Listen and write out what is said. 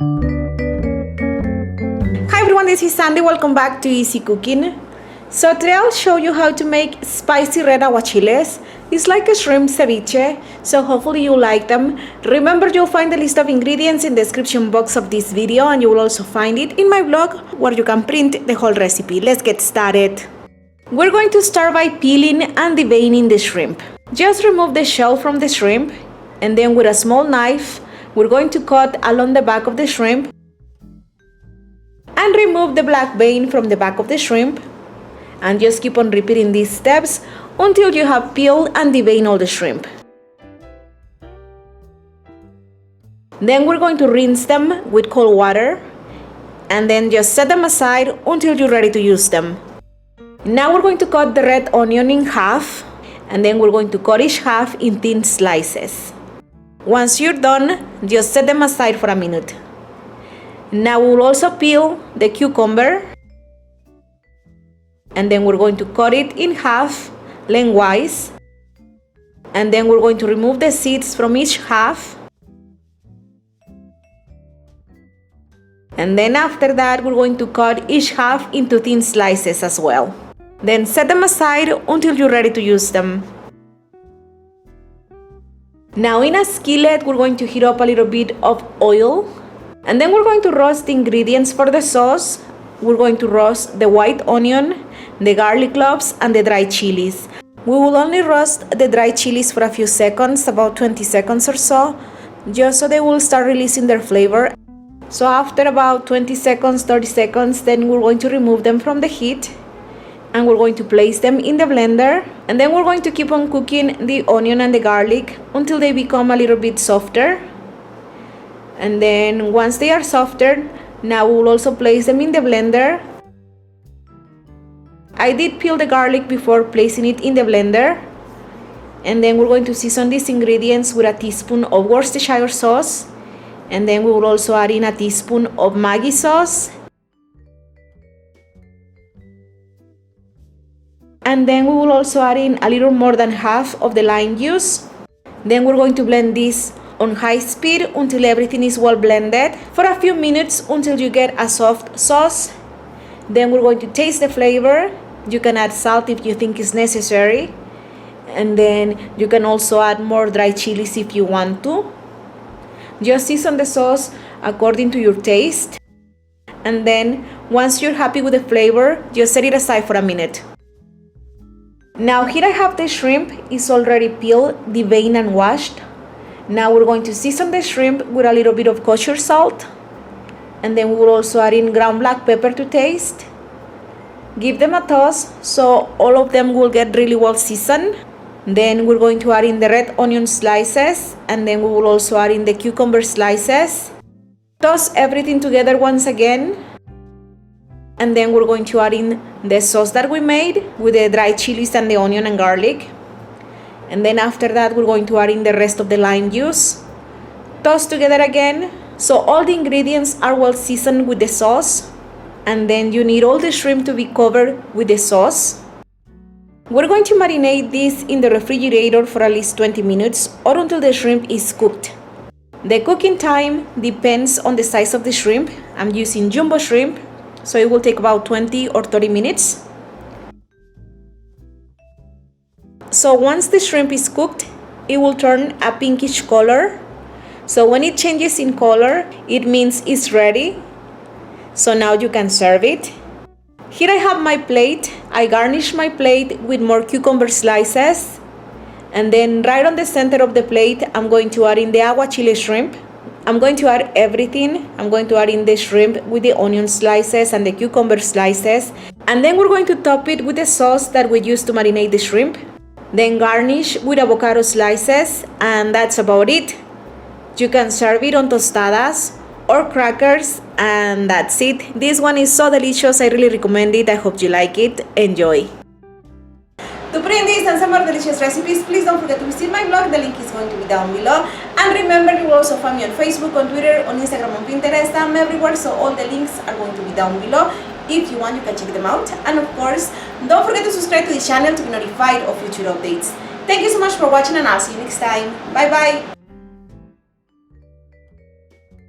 Hi everyone, this is Sandy. Welcome back to Easy Cooking. So today I'll show you how to make spicy red aguachiles. It's like a shrimp ceviche, so hopefully you like them. Remember, you'll find the list of ingredients in the description box of this video, and you will also find it in my blog where you can print the whole recipe. Let's get started. We're going to start by peeling and deveining the shrimp. Just remove the shell from the shrimp, and then with a small knife, we're going to cut along the back of the shrimp and remove the black vein from the back of the shrimp, and just keep on repeating these steps until you have peeled and deveined all the shrimp. Then we're going to rinse them with cold water and then just set them aside until you're ready to use them. Now we're going to cut the red onion in half, and then we're going to cut each half in thin slices. Once you're done, just set them aside for a minute. Now we'll also peel the cucumber, and then we're going to cut it in half lengthwise, and then we're going to remove the seeds from each half, and then after that we're going to cut each half into thin slices as well. Then set them aside until you're ready to use them. Now in a skillet we're going to heat up a little bit of oil, and then we're going to roast the ingredients for the sauce. We're going to roast the white onion, the garlic cloves, and the dry chilies. We will only roast the dry chilies for a few seconds, about 20 seconds or so, just so they will start releasing their flavor. So after about 20 seconds, 30 seconds, then we're going to remove them from the heat, and we're going to place them in the blender, and then we're going to keep on cooking the onion and the garlic until they become a little bit softer. And then once they are softer, now we will also place them in the blender. I did peel the garlic before placing it in the blender. And then we're going to season these ingredients with a teaspoon of Worcestershire sauce, and then we will also add in a teaspoon of Maggie sauce, and then we will also add in a little more than half of the lime juice. Then we're going to blend this on high speed until everything is well blended for a few minutes until you get a soft sauce. Then we're going to taste the flavor. You can add salt if you think is necessary, and then you can also add more dry chilies if you want to. Just season the sauce according to your taste, and then once you're happy with the flavor, just set it aside for a minute. Now here I have the shrimp. It's already peeled, deveined, and washed. Now we're going to season the shrimp with a little bit of kosher salt, and then we will also add in ground black pepper to taste. Give them a toss so all of them will get really well seasoned. Then we're going to add in the red onion slices, and then we will also add in the cucumber slices. Toss everything together once again, and then we're going to add in the sauce that we made with the dry chilies and the onion and garlic. And then after that we're going to add in the rest of the lime juice. Toss together again so all the ingredients are well seasoned with the sauce, and then you need all the shrimp to be covered with the sauce. We're going to marinate this in the refrigerator for at least 20 minutes or until the shrimp is cooked. The cooking time depends on the size of the shrimp. I'm using jumbo shrimp, so it will take about 20 or 30 minutes. So once the shrimp is cooked, it will turn a pinkish color. So when it changes in color, it means it's ready. So now you can serve it. Here I have my plate. I garnish my plate with more cucumber slices, and then right on the center of the plate I'm going to add in the aguachile shrimp. I'm going to add everything. I'm going to add in the shrimp with the onion slices and the cucumber slices, and then we're going to top it with the sauce that we used to marinate the shrimp. Then garnish with avocado slices, and that's about it. You can serve it on tostadas or crackers, and that's it. This one is so delicious. I really recommend it. I hope you like it. Enjoy. To print this and some more delicious recipes, please don't forget to visit my blog. The link is going to be down below. And remember, you will also find me on Facebook, on Twitter, on Instagram, on Pinterest. I'm everywhere, so all the links are going to be down below. If you want, you can check them out. And of course, don't forget to subscribe to the channel to be notified of future updates. Thank you so much for watching, and I'll see you next time. Bye bye.